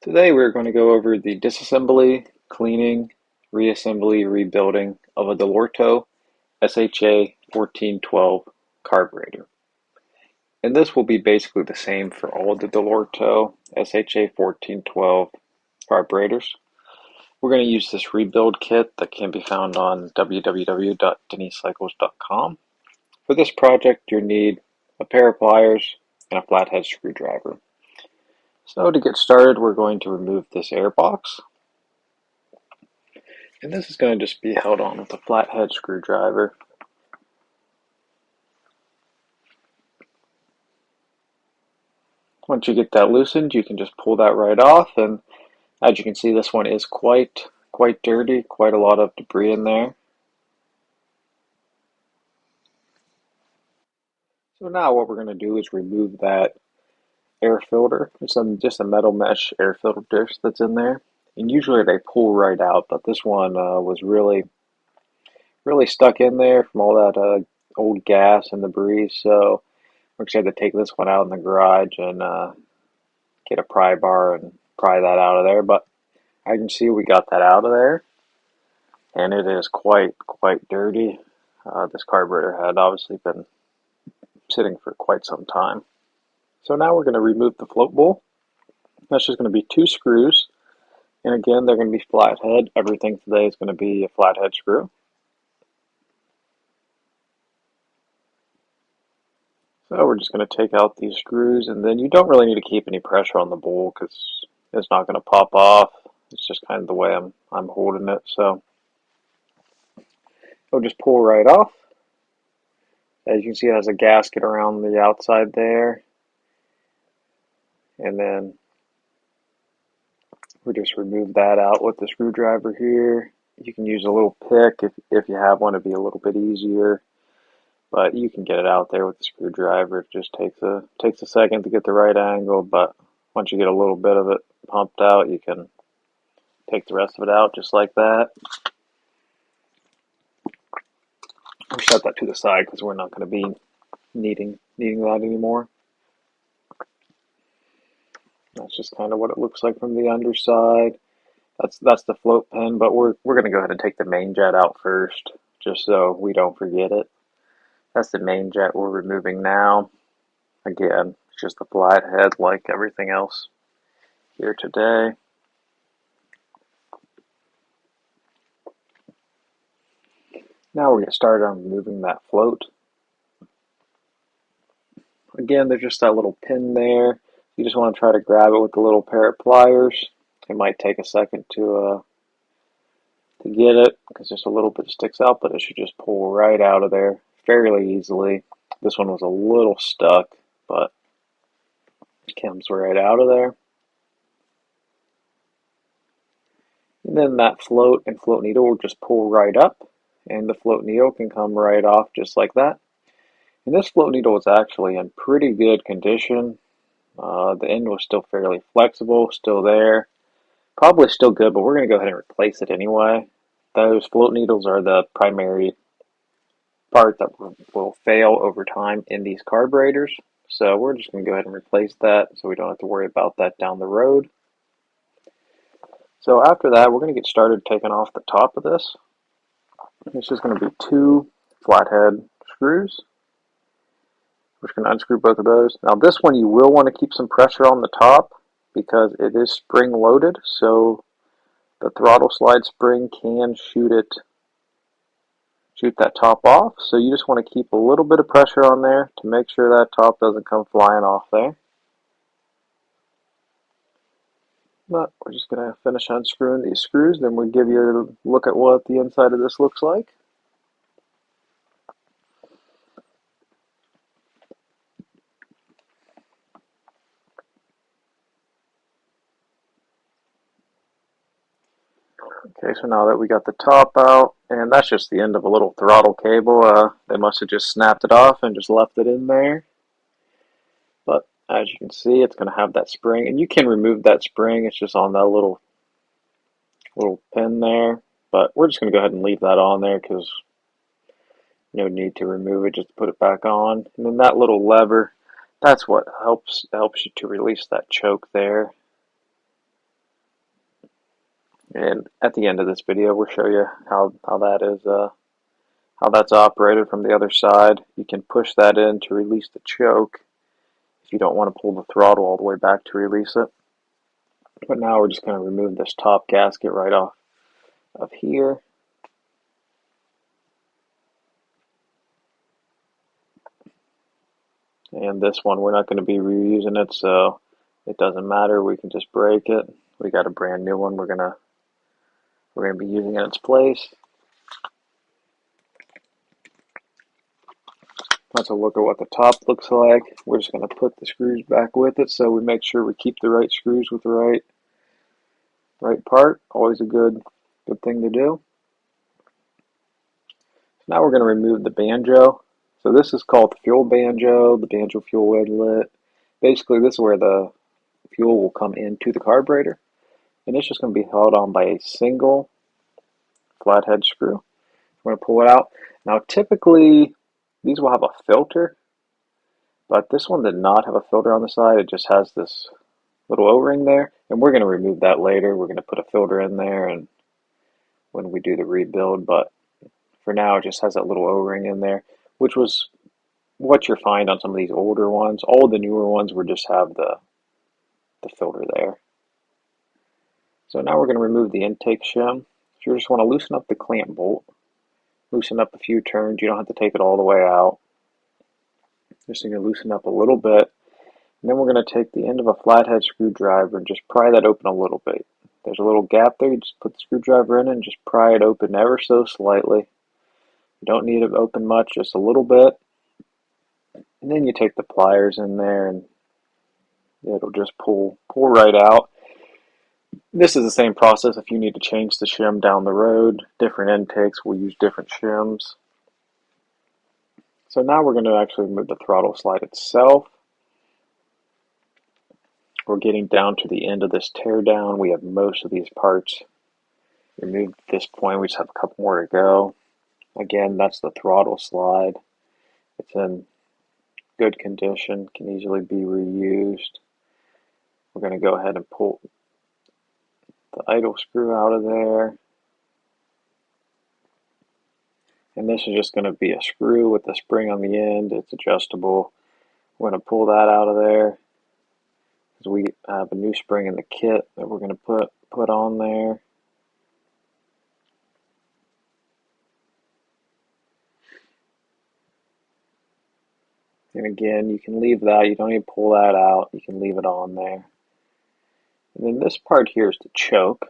Today we're going to go over the disassembly, cleaning, reassembly, rebuilding of a Dellorto SHA 14.12 carburetor. And this will be basically the same for all the Dellorto SHA 14.12 carburetors. We're going to use this rebuild kit that can be found on www.denisecycles.com. For this project, you'll need a pair of pliers and a flathead screwdriver. So to get started, we're going to remove this air box. And this is going to just be held on with a flathead screwdriver. Once you get that loosened, you can just pull that right off. And as you can see, this one is quite dirty, quite a lot of debris in there. So now what we're going to do is remove that air filter. It's just a metal mesh air filter disc that's in there. And usually they pull right out, but this one was really stuck in there from all that old gas and debris. So we actually had to take this one out in the garage and get a pry bar and pry that out of there. But I can see we got that out of there, and it is quite dirty. This carburetor had obviously been sitting for quite some time. So now we're going to remove the float bowl. That's just going to be 2 screws, and again they're going to be flathead. Everything today is going to be a flathead screw. So we're just going to take out these screws, and then you don't really need to keep any pressure on the bowl because it's not going to pop off. It's just kind of the way I'm holding it. So it'll just pull right off. As you can see, it has a gasket around the outside there. And then we just remove that out with the screwdriver here. You can use a little pick if you have one, it'd be a little bit easier. But you can get it out there with the screwdriver. It just takes a second to get the right angle, but once you get a little bit of it pumped out, you can take the rest of it out just like that. We'll set that to the side because we're not going to be needing that anymore. That's just kind of what it looks like from the underside. That's the float pin, but we're going to go ahead and take the main jet out first, just so we don't forget it. That's the main jet we're removing now. Again, it's just a flathead like everything else here today. Now we're going to start on removing that float. Again, there's just that little pin there. You just want to try to grab it with a little pair of pliers. It might take a second to get it because just a little bit sticks out, but it should just pull right out of there fairly easily. This one was a little stuck, but it comes right out of there. And then that float and float needle will just pull right up, and the float needle can come right off just like that. And this float needle was actually in pretty good condition. The end was still fairly flexible, still there. Probably still good, but we're going to go ahead and replace it anyway. Those float needles are the primary part that will fail over time in these carburetors. So we're just going to go ahead and replace that so we don't have to worry about that down the road. So after that, we're going to get started taking off the top of this. It's just going to be 2 flathead screws. We're just going to unscrew both of those. Now this one you will want to keep some pressure on the top because it is spring loaded, so the throttle slide spring can shoot that top off. So you just want to keep a little bit of pressure on there to make sure that top doesn't come flying off there. But we're just going to finish unscrewing these screws, then we'll give you a look at what the inside of this looks like. Okay, so now that we got the top out, and that's just the end of a little throttle cable. They must have just snapped it off and just left it in there. But as you can see, it's going to have that spring, and you can remove that spring. It's just on that little pin there. But we're just going to go ahead and leave that on there because no need to remove it, just to put it back on. And then that little lever, that's what helps you to release that choke there. And at the end of this video, we'll show you how that is how that's operated from the other side. You can push that in to release the choke if you don't want to pull the throttle all the way back to release it. But now we're just going to remove this top gasket right off of here. And this one, we're not going to be reusing it, so it doesn't matter. We can just break it. We got a brand new one we're gonna be using in its place. Let's look at what the top looks like. We're just going to put the screws back with it, so we make sure we keep the right screws with the right part. Always a good thing to do. So now we're going to remove the banjo. So this is called the fuel banjo, the banjo fuel inlet. Basically, this is where the fuel will come into the carburetor, and it's just going to be held on by a single flathead screw. We're going to pull it out. Now, typically, these will have a filter, but this one did not have a filter on the side. It just has this little O-ring there, and we're going to remove that later. We're going to put a filter in there and when we do the rebuild, but for now it just has that little O-ring in there, which was what you'll find on some of these older ones. All the newer ones would just have the filter there. So now we're going to remove the intake shim. So you just want to loosen up the clamp bolt, loosen up a few turns. You don't have to take it all the way out. Just going to loosen up a little bit. And then we're going to take the end of a flathead screwdriver and just pry that open a little bit. There's a little gap there. You just put the screwdriver in and just pry it open ever so slightly. You don't need it open much, just a little bit. And then you take the pliers in there and it'll just pull right out. This is the same process if you need to change the shim down the road. Different intakes will use different shims. So now we're going to actually remove the throttle slide itself. We're getting down to the end of this teardown. We have most of these parts removed at this point. We just have a couple more to go. Again, that's the throttle slide. It's in good condition, can easily be reused. We're going to go ahead and pull the idle screw out of there. And this is just going to be a screw with a spring on the end. It's adjustable. We're going to pull that out of there because we have a new spring in the kit that we're going to put on there. And again, you can leave that. You don't need to pull that out. You can leave it on there. And then this part here is the choke.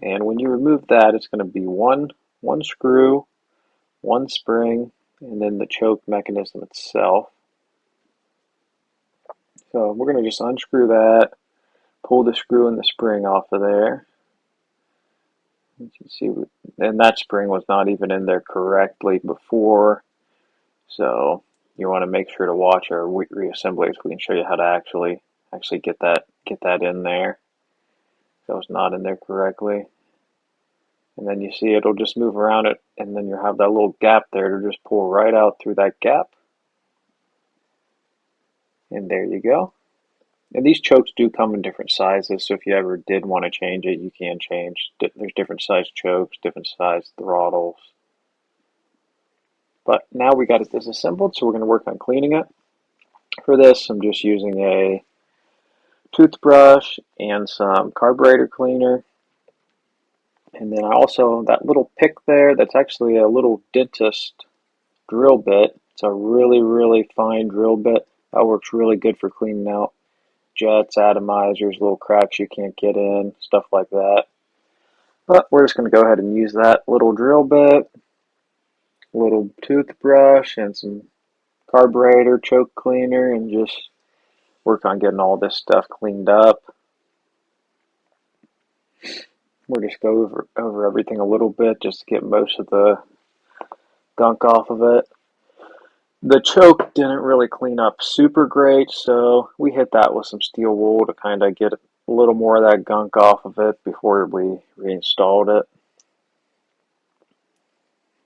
And when you remove that, it's going to be one screw, one spring, and then the choke mechanism itself. So we're going to just unscrew that, pull the screw and the spring off of there. As you see, and that spring was not even in there correctly before. So you want to make sure to watch our reassembly so we can show you how to actually get that in there. That was not in there correctly. And then you see it'll just move around it, and then you'll have that little gap there to just pull right out through that gap. And there you go. And these chokes do come in different sizes, so if you ever did want to change it, you can change. There's different size chokes, different size throttles. But now we got it disassembled, so we're going to work on cleaning it. For this, I'm just using a toothbrush and some carburetor cleaner. And then I also, that little pick there, that's actually a little dentist drill bit. It's a really, really fine drill bit. That works really good for cleaning out jets, atomizers, little cracks you can't get in, stuff like that. But we're just going to go ahead and use that little drill bit, little toothbrush, and some carburetor choke cleaner, and just work on getting all this stuff cleaned up. We'll just go over everything a little bit just to get most of the gunk off of it. The choke didn't really clean up super great, so we hit that with some steel wool to kind of get a little more of that gunk off of it before we reinstalled it.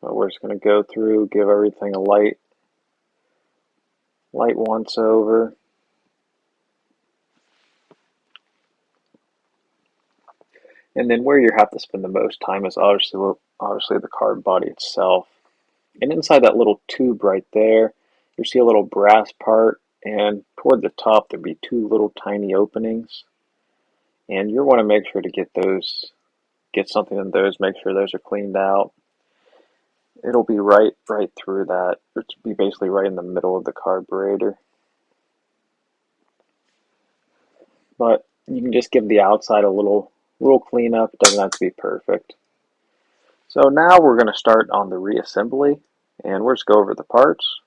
But we're just going to go through, give everything a light once over. And then where you have to spend the most time is obviously the carb body itself. And inside that little tube right there, you see a little brass part, and toward the top there'd be two little tiny openings. And you want to make sure to get something in those, make sure those are cleaned out. It'll be right through that. It'll be basically right in the middle of the carburetor. But you can just give the outside a little cleanup. It doesn't have to be perfect. So now we're going to start on the reassembly, and we'll just go over the parts.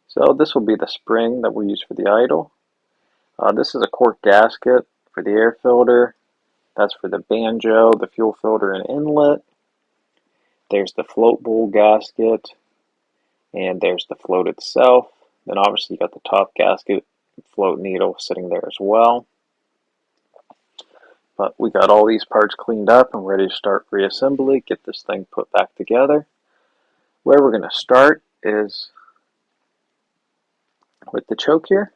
So this will be the spring that we use for the idle. This is a cork gasket for the air filter. That's for the banjo, the fuel filter, and inlet. There's the float bowl gasket, and there's the float itself. Then obviously you got the top gasket, float needle sitting there as well. But we got all these parts cleaned up and ready to start reassembly, get this thing put back together. Where we're going to start is with the choke here.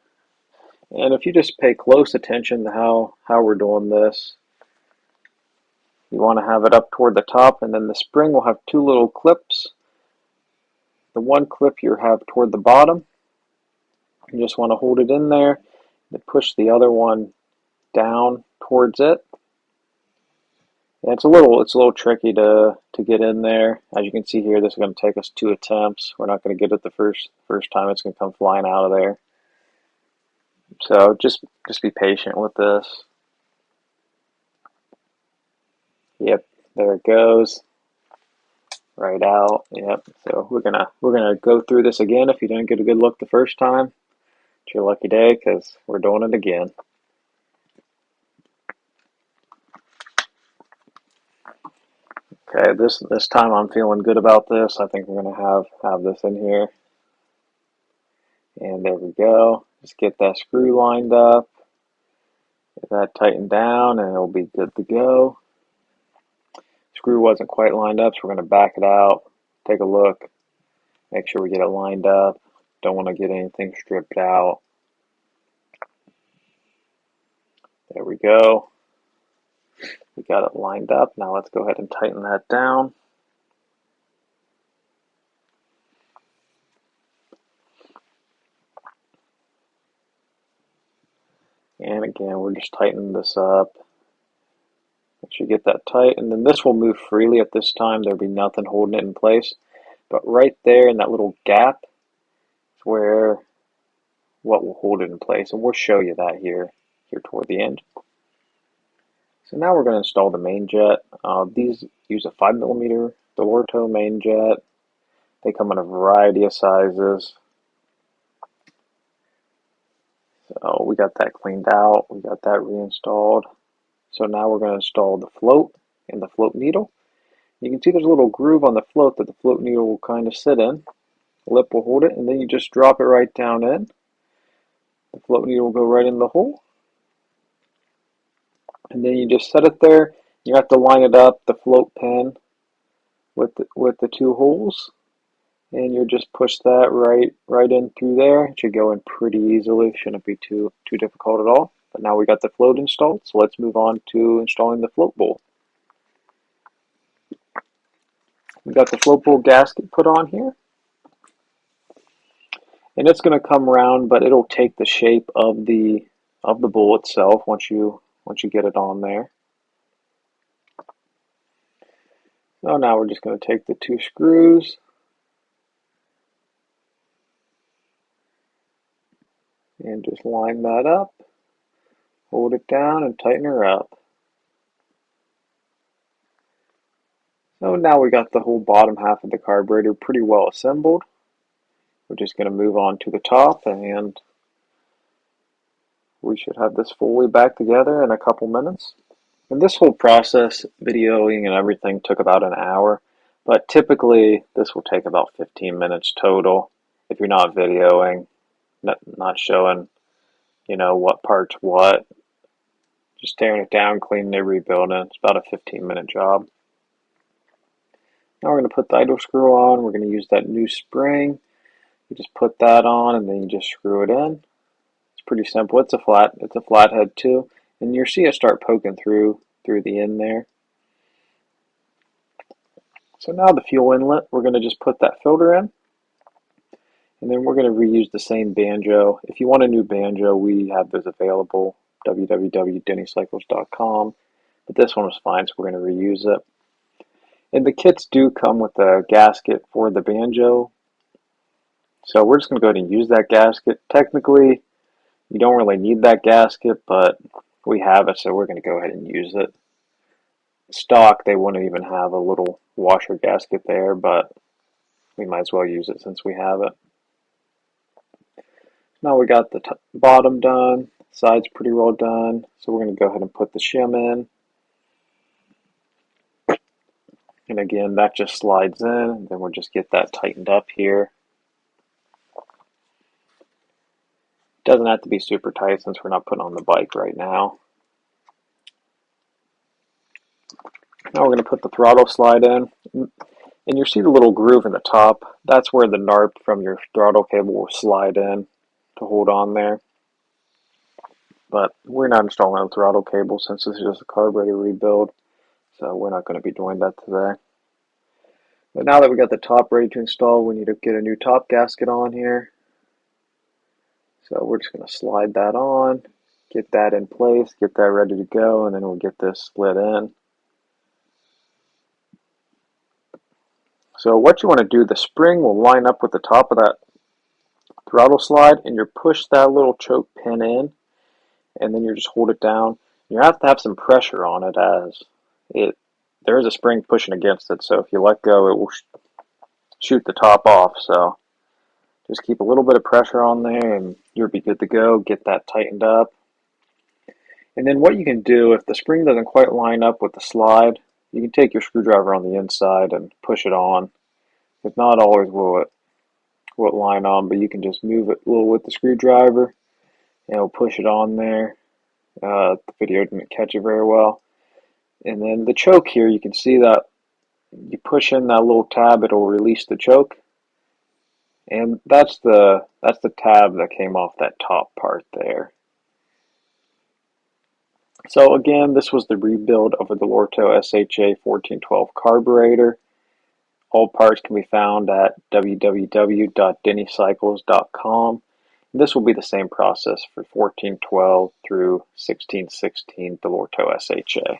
And if you just pay close attention to how we're doing this, you want to have it up toward the top, and then the spring will have two little clips. The one clip you have toward the bottom, you just want to hold it in there, then push the other one down towards it. And it's a little tricky to get in there. As you can see here, this is going to take us 2 attempts. We're not going to get it the first time. It's going to come flying out of there. So just be patient with this. Yep, there it goes. Right out. Yep. So we're gonna go through this again. If you didn't get a good look the first time, it's your lucky day, because we're doing it again. Okay, this time I'm feeling good about this. I think we're gonna have this in here. And there we go. Just get that screw lined up. Get that tightened down, and it'll be good to go. Screw wasn't quite lined up, so we're going to back it out, take a look, make sure we get it lined up. Don't want to get anything stripped out. There we go. We got it lined up. Now let's go ahead and tighten that down. And again, we're just tightening this up. Make sure you get that tight, and then this will move freely at this time. There'll be nothing holding it in place. But right there in that little gap is where what will hold it in place, and we'll show you that here toward the end. So now we're going to install the main jet. These use a 5mm Dellorto main jet. They come in a variety of sizes. So we got that cleaned out. We got that reinstalled. So now we're going to install the float and the float needle. You can see there's a little groove on the float that the float needle will kind of sit in. The lip will hold it, and then you just drop it right down in. The float needle will go right in the hole. And then you just set it there. You have to line it up, the float pin, with the two holes. And you just push that right in through there. It should go in pretty easily. Shouldn't be too difficult at all. But now we got the float installed, so let's move on to installing the float bowl. We got the float bowl gasket put on here. And it's going to come around, but it'll take the shape of the bowl itself once you get it on there. So now we're just going to take the two screws and just line that up, hold it down, and tighten her up. So now we got the whole bottom half of the carburetor pretty well assembled. We're just going to move on to the top, and we should have this fully back together in a couple minutes. And this whole process, videoing and everything, took about an hour, but typically this will take about 15 minutes total if you're not videoing, not showing, what part's what. Just tearing it down, cleaning it, rebuilding it. It's about a 15-minute job. Now we're going to put the idle screw on. We're going to use that new spring. You just put that on, and then you just screw it in. It's pretty simple. It's a flathead too, and you'll see it start poking through through the end there. So now the fuel inlet, we're going to just put that filter in, and then we're going to reuse the same banjo. If you want a new banjo, we have those available, www.dennycycles.com, but this one was fine, so we're going to reuse it. And the kits do come with a gasket for the banjo, so we're just going to go ahead and use that gasket. Technically, you don't really need that gasket, but we have it, so we're going to go ahead and use it. Stock, they wouldn't even have a little washer gasket there, but we might as well use it since we have it. Now we got the bottom done, side's pretty well done, so we're going to go ahead and put the shim in. And again, that just slides in, and then we'll just get that tightened up here. Doesn't have to be super tight since we're not putting on the bike right now. Now we're going to put the throttle slide in, and you see the little groove in the top. That's where the NARP from your throttle cable will slide in to hold on there. But we're not installing a throttle cable since this is just a carburetor rebuild, so we're not going to be doing that today. But now that we got the top ready to install, we need to get a new top gasket on here. So we're just going to slide that on, get that in place, get that ready to go, and then we'll get this split in. So what you want to do, the spring will line up with the top of that throttle slide, and you push that little choke pin in, and then you just hold it down. You have to have some pressure on it as there is a spring pushing against it, so if you let go, it will shoot the top off. So just keep a little bit of pressure on there, and you'll be good to go. Get that tightened up. And then what you can do, if the spring doesn't quite line up with the slide, you can take your screwdriver on the inside and push it on. If not always will it line on, but you can just move it a little with the screwdriver, and it'll push it on there. The video didn't catch it very well. And then the choke here, you can see that you push in that little tab, it'll release the choke. And that's the tab that came off that top part there. So again, this was the rebuild of a Dellorto SHA 14.12 carburetor. All parts can be found at www.dennycycles.com. This will be the same process for 14.12 through 16.16 Dellorto SHA.